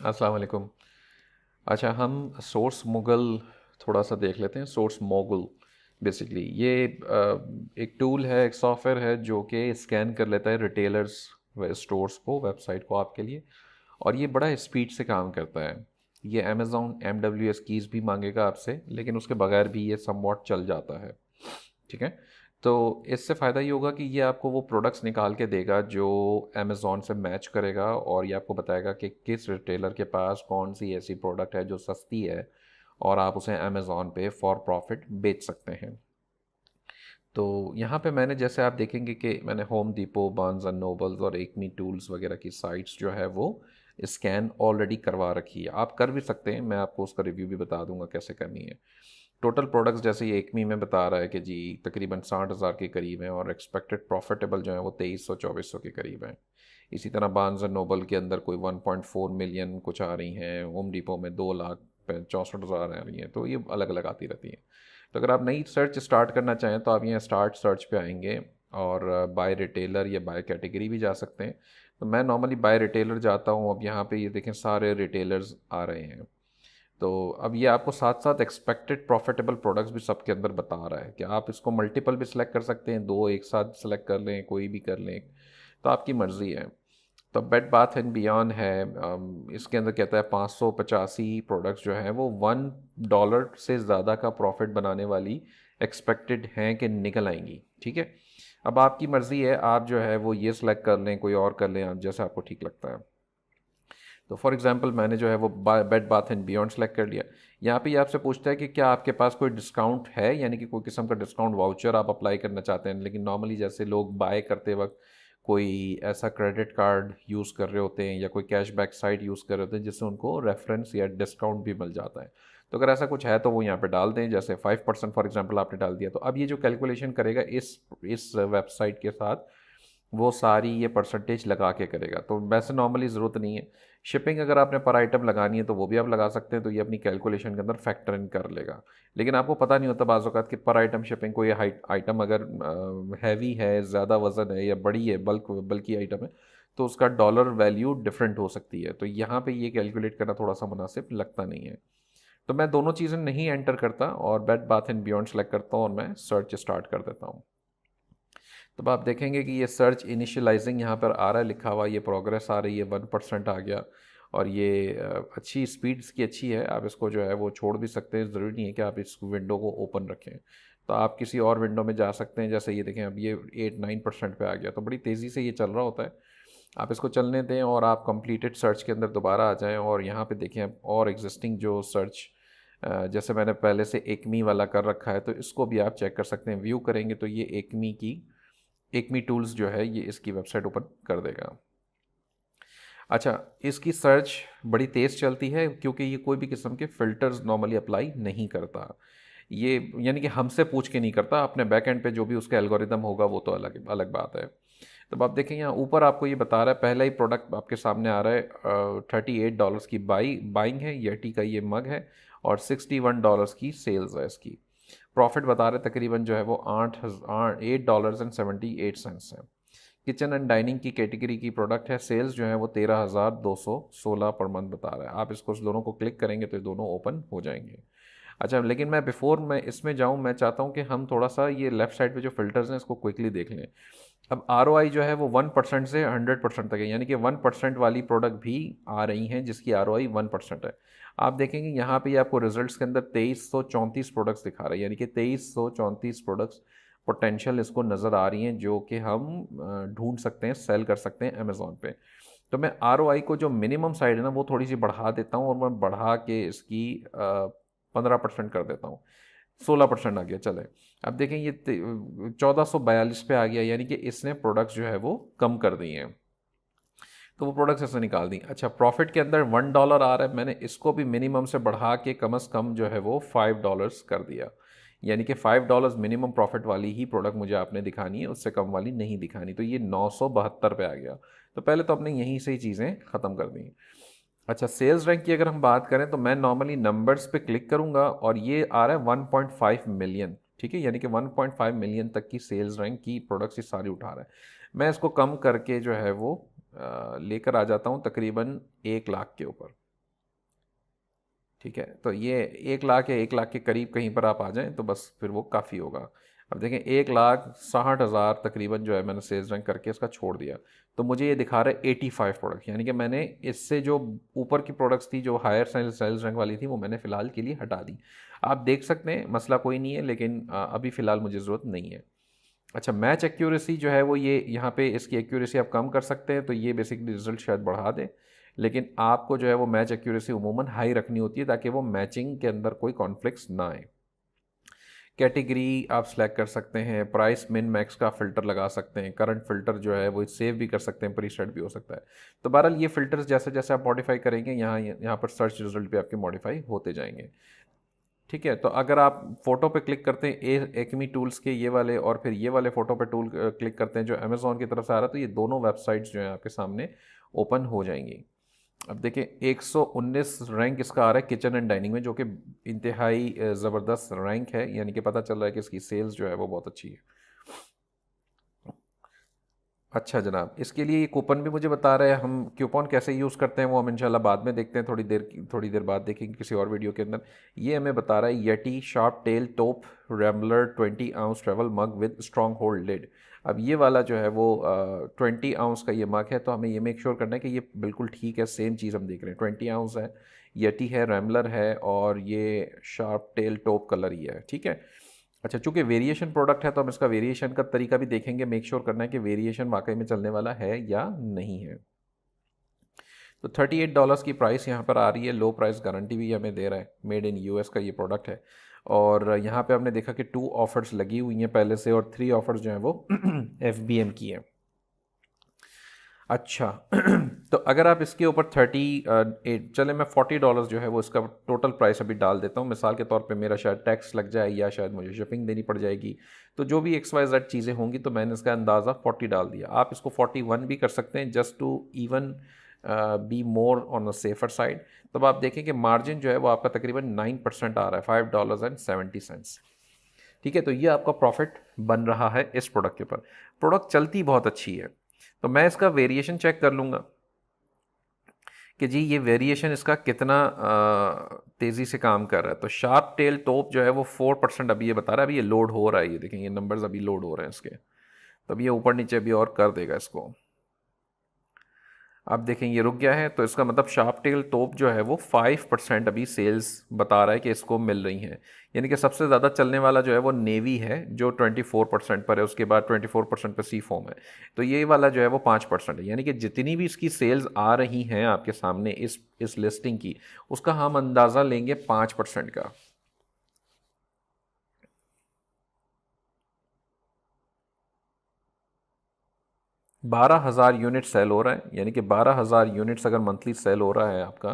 अस्सलाम वालेकुम। अच्छा, हम सोर्स मुगल थोड़ा सा देख लेते हैं। सोर्स मोगल बेसिकली ये एक टूल है, एक सॉफ्टवेयर है जो कि स्कैन कर लेता है रिटेलर्स व स्टोर्स को, वेबसाइट को आपके लिए। और ये बड़ा स्पीड से काम करता है। ये अमेज़ॉन MWS कीज़ भी मांगेगा आपसे, लेकिन उसके बगैर भी ये समवॉट चल जाता है। ठीक है। तो इससे फ़ायदा ये होगा कि ये आपको वो प्रोडक्ट्स निकाल के देगा जो अमेज़ॉन से मैच करेगा, और ये आपको बताएगा कि किस रिटेलर के पास कौन सी ऐसी प्रोडक्ट है जो सस्ती है और आप उसे अमेज़ॉन पे फॉर प्रॉफिट बेच सकते हैं। तो यहाँ पे मैंने, जैसे आप देखेंगे कि मैंने home depot, Barnes and nobles और एकमी टूल्स वगैरह की साइट्स जो है वो स्कैन ऑलरेडी करवा रखी है। आप कर भी सकते हैं, मैं आपको उसका रिव्यू भी बता दूंगा कैसे करनी है। टोटल प्रोडक्ट्स जैसे ये एकमी में बता रहा है कि जी तकरीबन 60,000 के करीब हैं, और एक्सपेक्टेड प्रॉफिटेबल जो है वो 2300-2400 के करीब हैं। इसी तरह बार्न्स एंड नोबल के अंदर कोई 1.4 मिलियन कुछ आ रही हैं, होम डिपो में 2,64,000 आ रही हैं। तो ये अलग अलग आती रहती हैं। तो अगर आप नई सर्च स्टार्ट करना चाहें तो आप यहाँ स्टार्ट सर्च पे आएंगे, और बाय रिटेलर या बाय कैटेगरी भी जा सकते हैं। तो मैं नॉर्मली बाय रिटेलर जाता हूँ। अब यहाँ पे ये देखें सारे रिटेलर्स आ रहे हैं। तो अब ये आपको साथ साथ एक्सपेक्टेड प्रॉफिटेबल प्रोडक्ट्स भी सबके अंदर बता रहा है कि आप इसको मल्टीपल भी सिलेक्ट कर सकते हैं, दो एक साथ सिलेक्ट कर लें, कोई भी कर लें, तो आपकी मर्ज़ी है। तो बेड बाथ एंड बियॉन्ड है, इसके अंदर कहता है 585 प्रोडक्ट्स जो हैं वो $1 से ज़्यादा का प्रॉफिट बनाने वाली एक्सपेक्टेड हैं कि निकल आएंगी। ठीक है। अब आपकी मर्ज़ी है, आप जो है वो ये सिलेक्ट कर लें, कोई और कर लें, आप जैसा आपको ठीक लगता है। तो फॉर एग्जांपल मैंने जो है वो bed bath and beyond select कर लिया। यहाँ पे ये आपसे पूछता है कि क्या आपके पास कोई डिस्काउंट है, यानी कि कोई किस्म का डिस्काउंट वाउचर आप अप्लाई करना चाहते हैं। लेकिन नॉर्मली जैसे लोग बाय करते वक्त कोई ऐसा क्रेडिट कार्ड यूज़ कर रहे होते हैं या कोई कैशबैक साइट यूज़ कर रहे होते हैं जिससे उनको रेफरेंस या डिस्काउंट भी मिल जाता है। तो अगर ऐसा कुछ है तो वो यहाँ पे डाल दें, जैसे 5% फॉर एग्जांपल आपने डाल दिया। तो अब ये जो कैलकुलेशन करेगा इस वेबसाइट के साथ, वो सारी ये परसेंटेज लगा के करेगा। तो वैसे नॉर्मली ज़रूरत नहीं है। शिपिंग अगर आपने पर आइटम लगानी है तो वो भी आप लगा सकते हैं, तो ये अपनी कैलकुलेशन के अंदर फैक्टर इन कर लेगा। लेकिन आपको पता नहीं होता बाज़ औक़ात कि पर आइटम शिपिंग, कोई आइटम अगर हैवी है, ज़्यादा वज़न है या बड़ी है, बल्कि आइटम है, तो उसका डॉलर वैल्यू डिफरेंट हो सकती है। तो यहाँ पे ये कैलकुलेट करना थोड़ा सा मुनासिब लगता नहीं है। तो मैं दोनों चीज़ें नहीं एंटर करता और bed bath and beyond select करता हूँ और मैं सर्च स्टार्ट कर देता हूँ। तब आप देखेंगे कि ये सर्च इनिशियलाइजिंग यहाँ पर आ रहा है लिखा हुआ, ये प्रोग्रेस आ रही है, 1% आ गया। और ये अच्छी स्पीड इसकी अच्छी है। आप इसको जो है वो छोड़ भी सकते हैं, ज़रूरी नहीं है कि आप इस विंडो को ओपन रखें। तो आप किसी और विंडो में जा सकते हैं। जैसे ये देखें अब ये 8-9% पे आ गया, तो बड़ी तेज़ी से ये चल रहा होता है। आप इसको चलने दें और आप कंप्लीटेड सर्च के अंदर दोबारा आ जाएं, और यहाँ पे देखें अब और एग्जिस्टिंग जो सर्च, जैसे मैंने पहले से एकमी वाला कर रखा है, तो इसको भी आप चेक कर सकते हैं। व्यू करेंगे तो ये एकमी टूल्स जो है ये इसकी वेबसाइट ओपन कर देगा। अच्छा, इसकी सर्च बड़ी तेज़ चलती है क्योंकि ये कोई भी किस्म के फ़िल्टर्स नॉर्मली अप्लाई नहीं करता। ये यानी कि हमसे पूछ के नहीं करता, अपने बैक एंड पे जो भी उसका एल्गोरिदम होगा वो तो अलग अलग बात है। तब आप देखें यहाँ ऊपर आपको ये बता रहा है, पहला ही प्रोडक्ट आपके सामने आ रहा है, $38 की बाइंग है, येटी का ये मग है, और $61 की सेल्स है इसकी। प्रॉफिट बता रहे तकरीबन जो है वो $8.78 है। किचन एंड डाइनिंग की कैटेगरी की प्रोडक्ट है। सेल्स जो है वो 13,216 पर मंथ बता रहा है। आप इसको दोनों को क्लिक करेंगे तो ये दोनों ओपन हो जाएंगे। अच्छा, लेकिन मैं बिफोर मैं इसमें जाऊं, मैं चाहता हूं कि हम थोड़ा सा ये लेफ्ट साइड पे जो फिल्टर्स हैं इसको क्विकली देख लें। अब ROI जो है वो 1% से 100% तक है, यानी कि 1% वाली प्रोडक्ट भी आ रही हैं जिसकी ROI 1% है। आप देखेंगे यहाँ पे आपको रिजल्ट्स के अंदर 2334 प्रोडक्ट्स दिखा रहा है, यानी कि 2334 प्रोडक्ट्स पोटेंशियल इसको नज़र आ रही हैं जो कि हम ढूंढ सकते हैं, सेल कर सकते हैं अमेज़ॉन पे। तो मैं ROI को जो मिनिमम साइड है ना वो थोड़ी सी बढ़ा देता हूँ, और मैं बढ़ा के इसकी 15% कर देता हूँ। 16% आ गया, चले। अब देखें ये 1442 पे आ गया, यानी कि इसने प्रोडक्ट्स जो है वो कम कर दिए हैं। तो वो प्रोडक्ट्स ऐसे निकाल दी। अच्छा, प्रॉफिट के अंदर $1 आ रहा है, मैंने इसको भी मिनिमम से बढ़ा के कम से कम जो है वो $5 कर दिया। यानी कि $5 मिनिमम प्रॉफिट वाली ही प्रोडक्ट मुझे आपने दिखानी है, उससे कम वाली नहीं दिखानी। तो ये 972 पे आ गया। तो पहले तो अपने यहीं से ही चीज़ें ख़त्म कर दी। अच्छा, सेल्स रैंक की अगर हम बात करें तो मैं नॉर्मली नंबर्स पे क्लिक करूंगा, और ये आ रहा है 1.5 मिलियन। ठीक है, यानी कि 1.5 मिलियन तक की सेल्स रैंक की प्रोडक्ट्स ये सारी उठा रहा है। मैं इसको कम करके जो है वो लेकर आ जाता हूँ तकरीबन 1 लाख के ऊपर। ठीक है, तो ये 1 लाख या 1 लाख के करीब कहीं पर आप आ जाएं तो बस फिर वो काफ़ी होगा। अब देखें 1,60,000 तकरीबन जो है मैंने सेल्स रैंक करके इसका छोड़ दिया, तो मुझे ये दिखा रहा है 85 प्रोडक्ट, यानी कि मैंने इससे जो ऊपर की प्रोडक्ट्स थी जो हायर सेल्स रैंक वाली थी वो मैंने फ़िलहाल के लिए हटा दी। आप देख सकते हैं मसला कोई नहीं है, लेकिन अभी फ़िलहाल मुझे ज़रूरत नहीं है। अच्छा, मैच एक्यूरेसी जो है वो ये यहाँ पे इसकी एक्यूरेसी आप कम कर सकते हैं, तो ये बेसिकली रिजल्ट शायद बढ़ा दे, लेकिन आपको जो है वो मैच एक्यूरेसी उमूमन हाई रखनी होती है ताकि वो मैचिंग के अंदर कोई कॉन्फ्लिक्ट्स ना आए। कैटेगरी आप सेलेक्ट कर सकते हैं, प्राइस मिन मैक्स का फ़िल्टर लगा सकते हैं, करंट फ़िल्टर जो है वो सेव भी कर सकते हैं, प्रीसेट भी हो सकता है। तो बहरहाल ये फ़िल्टर्स जैसे जैसे आप मॉडिफाई करेंगे यहाँ पर सर्च रिजल्ट भी आपके मॉडिफाई होते जाएंगे। ठीक है, तो अगर आप फ़ोटो पे क्लिक करते हैं एक्मी टूल्स के ये वाले, और फिर ये वाले फ़ोटो पे टूल क्लिक करते हैं जो अमेज़ॉन की तरफ से आ रहा है, तो ये दोनों वेबसाइट्स जो हैं आपके सामने ओपन हो जाएंगी। अब देखिए 119 रैंक इसका आ रहा है किचन एंड डाइनिंग में, जो कि इंतहाई ज़बरदस्त रैंक है, यानी कि पता चल रहा है कि इसकी सेल्स जो है वो बहुत अच्छी है। अच्छा जनाब, इसके लिए ये कूपन भी मुझे बता रहे हैं, हम कूपन कैसे यूज़ करते हैं वो हम इंशाल्लाह बाद में देखते हैं, थोड़ी देर बाद देखेंगे किसी और वीडियो के अंदर। ये हमें बता रहा है Yeti sharp tail top Rambler 20 ounce travel mug with strong hold lid. अब ये वाला जो है वो 20 आउंस का ये मग है, तो हमें ये मेक श्योर करना है कि ये बिल्कुल ठीक है, सेम चीज़ हम देख रहे हैं, 20 आउंस है, येटी है, रैम्बलर है, और ये शार्प टेल टॉप कलर ही है। ठीक है, अच्छा, चूंकि वेरिएशन प्रोडक्ट है तो हम इसका वेरिएशन का तरीका भी देखेंगे, मेक श्योर करना है कि वेरिएशन वाकई में चलने वाला है या नहीं है। तो $38 की प्राइस यहाँ पर आ रही है, लो प्राइस गारंटी भी हमें दे रहा है, मेड इन यूएस का ये प्रोडक्ट है। और यहाँ पे हमने देखा कि 2 ऑफर्स लगी हुई हैं पहले से, और 3 ऑफर्स जो हैं वो FBM की हैं। अच्छा तो अगर आप इसके ऊपर 38, चले मैं $40 जो है वो इसका टोटल प्राइस अभी डाल देता हूँ, मिसाल के तौर पे मेरा शायद टैक्स लग जाए या शायद मुझे शिपिंग देनी पड़ जाएगी, तो जो भी XYZ चीज़ें होंगी, तो मैंने इसका अंदाज़ा 40 डाल दिया। आप इसको 41 भी कर सकते हैं, just to even be more on the safer side. तब आप देखें कि मार्जिन जो है वो आपका तकरीबन 9% आ रहा है, $5.70। ठीक है, तो ये आपका प्रॉफिट बन रहा है इस प्रोडक्ट के ऊपर। प्रोडक्ट चलती बहुत अच्छी है, तो मैं इसका वेरिएशन चेक कर लूँगा कि जी ये वेरिएशन इसका कितना तेज़ी से काम कर रहा है। तो शार्प टेल टॉप जो है वो 4% अभी ये बता रहा है, अभी ये लोड हो रहा है, ये देखें ये नंबर्स अभी लोड हो रहे हैं इसके, तब ये ऊपर नीचे अभी और कर देगा इसको। आप देखें ये रुक गया है, तो इसका मतलब शार्प टेल टॉप जो है वो 5% अभी सेल्स बता रहा है कि इसको मिल रही हैं, यानी कि सबसे ज़्यादा चलने वाला जो है वो नेवी है जो 24% पर है, उसके बाद 24% पर सी फोम है, तो ये वाला जो है वो 5% है, यानी कि जितनी भी इसकी सेल्स आ रही हैं आपके सामने इस लिस्टिंग की, उसका हम अंदाज़ा लेंगे 5% का। 12,000 यूनिट सेल हो रहा है, यानी कि 12,000 यूनिट्स अगर मंथली सेल हो रहा है आपका,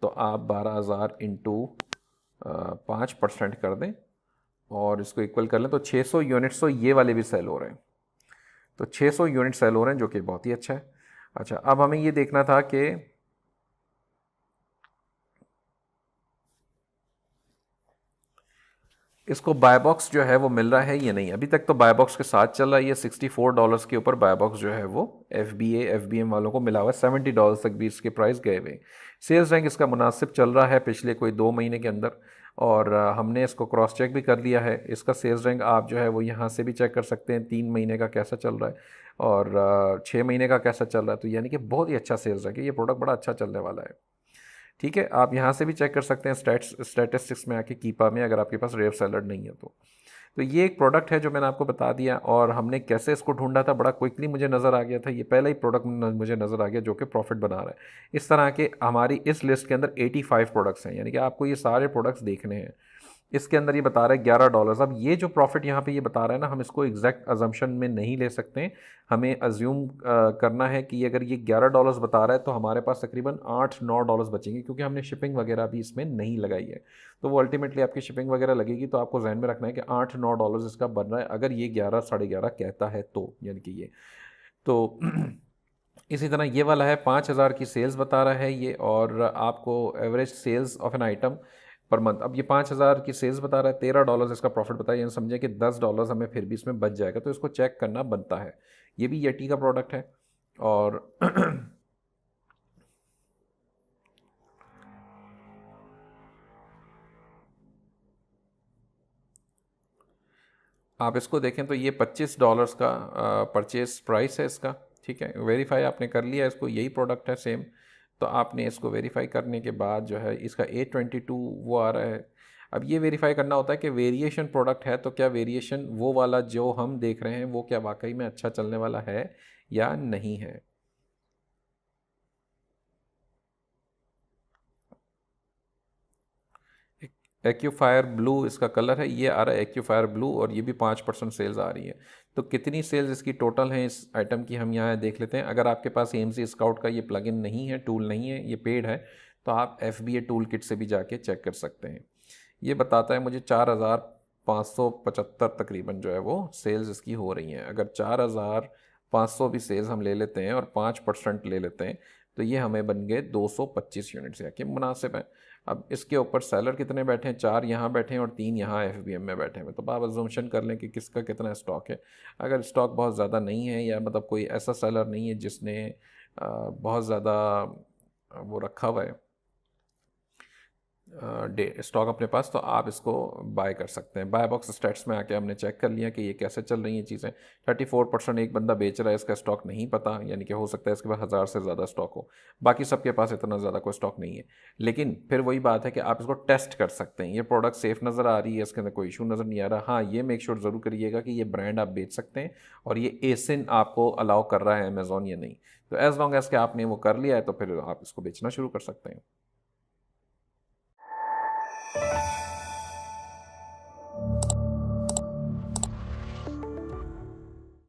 तो आप 12,000 इंटू 5% कर दें और इसको इक्वल कर लें, तो 600 यूनिट्स तो ये वाले भी सेल हो रहे हैं, तो 600 यूनिट सेल हो रहे हैं, जो कि बहुत ही अच्छा है। अच्छा, अब हमें ये देखना था कि इसको बाय बॉक्स जो है वो मिल रहा है या नहीं। अभी तक तो बाय बॉक्स के साथ चल रहा है, ये $64 के ऊपर बाय बॉक्स जो है वो FBM वालों को मिला हुआ है, $70 तक भी इसके प्राइस गए हुए। सेल्स रैंक इसका मुनासिब चल रहा है पिछले कोई 2 महीने के अंदर, और हमने इसको क्रॉस चेक भी कर लिया है। इसका सेल्स रैंक आप जो है वो यहाँ से भी चेक कर सकते हैं, 3 महीने का कैसा चल रहा है और 6 महीने का कैसा चल रहा है, तो यानी कि बहुत ही अच्छा सेल्स रैंक है, ये प्रोडक्ट बड़ा अच्छा चलने वाला है। ठीक है, आप यहाँ से भी चेक कर सकते हैं स्टैटिस्टिक्स में आके कीपा में, अगर आपके पास रेव सैलड नहीं है तो ये एक प्रोडक्ट है जो मैंने आपको बता दिया, और हमने कैसे इसको ढूंढा था, बड़ा क्विकली मुझे नज़र आ गया था, ये पहला ही प्रोडक्ट मुझे नज़र आ गया जो कि प्रॉफिट बना रहा है। इस तरह के हमारी इस लिस्ट के अंदर 85 प्रोडक्ट्स हैं, यानी कि आपको ये सारे प्रोडक्ट्स देखने हैं। इसके अंदर ये बता रहा है $11। अब ये जो प्रॉफिट यहाँ पे ये बता रहा है ना, हम इसको एग्जैक्ट अजम्पशन में नहीं ले सकते, हमें अज्यूम करना है कि अगर ये $11 बता रहा है तो हमारे पास तकरीबन $8-9 बचेंगे, क्योंकि हमने शिपिंग वगैरह भी इसमें नहीं लगाई है। तो वो अल्टीमेटली आपकी शिपिंग वगैरह लगेगी, तो आपको जहन में रखना है कि $8-9 इसका बन रहा है, अगर ये 11 11:30 कहता है तो, यानी कि ये तो इसी तरह ये वाला है 5,000 की सेल्स बता रहा है ये, और आपको average sales of an item per month. अब ये 5,000 की सेल्स बता रहा है, $13 इसका प्रॉफिट बताया, यानी समझे कि $10 हमें फिर भी इसमें बच जाएगा, तो इसको चेक करना बनता है। ये भी येटी का प्रोडक्ट है, और आप इसको देखें तो ये $25 का परचेज प्राइस है इसका। ठीक है, वेरीफाई आपने कर लिया इसको, यही प्रोडक्ट है सेम। तो आपने इसको वेरीफाई करने के बाद जो है इसका A22 वो आ रहा है। अब ये वेरीफाई करना होता है कि वेरिएशन प्रोडक्ट है तो क्या वेरिएशन वो वाला जो हम देख रहे हैं वो क्या वाकई में अच्छा चलने वाला है या नहीं है। एक्यूफायर ब्लू इसका कलर है, ये आ रहा है एक्यूफायर ब्लू, और ये भी 5% सेल्स आ रही है। तो कितनी सेल्स इसकी टोटल हैं इस आइटम की हम यहाँ देख लेते हैं। अगर आपके पास AMC स्काउट का ये प्लगइन नहीं है, टूल नहीं है, ये पेड है, तो आप FBA टूल किट से भी जाके चेक कर सकते हैं। ये बताता है मुझे 4,575 तकरीबन जो है वो सेल्स इसकी हो रही हैं। अगर 4,500 भी सेल्स हम ले लेते हैं और 5% ले लेते हैं तो ये हमें बन गए 225 यूनिट्स, या कि मुनासिब है। अब इसके ऊपर सेलर कितने बैठे हैं, 4 यहाँ बैठे हैं और 3 यहाँ FBM में बैठे हैं। तो आप अजम्पशन कर लें कि किसका कितना स्टॉक है। अगर स्टॉक बहुत ज़्यादा नहीं है, या मतलब कोई ऐसा सेलर नहीं है जिसने बहुत ज़्यादा वो रखा हुआ है डे स्टॉक अपने पास, तो आप इसको बाय कर सकते हैं। बाय बॉक्स स्टैट्स में आके हमने चेक कर लिया कि ये कैसे चल रही हैं चीज़ें। 34% एक बंदा बेच रहा है, इसका स्टॉक नहीं पता, यानी कि हो सकता है इसके पास 1000 से ज़्यादा स्टॉक हो। बाकी सबके पास इतना ज़्यादा कोई स्टॉक नहीं है। लेकिन फिर वही बात है कि आप इसको टेस्ट कर सकते हैं। ये प्रोडक्ट सेफ़ नज़र आ रही है, इसके अंदर कोई इशू नज़र नहीं आ रहा। हाँ, ये मेक श्योर ज़रूर करिएगा कि ये ब्रांड आप बेच सकते हैं और ये एसिन आपको अलाउ कर रहा है अमेज़ॉन या नहीं। तो एज़ लॉन्ग एज़ के आपने वो कर लिया है तो फिर आप इसको बेचना शुरू कर सकते हैं।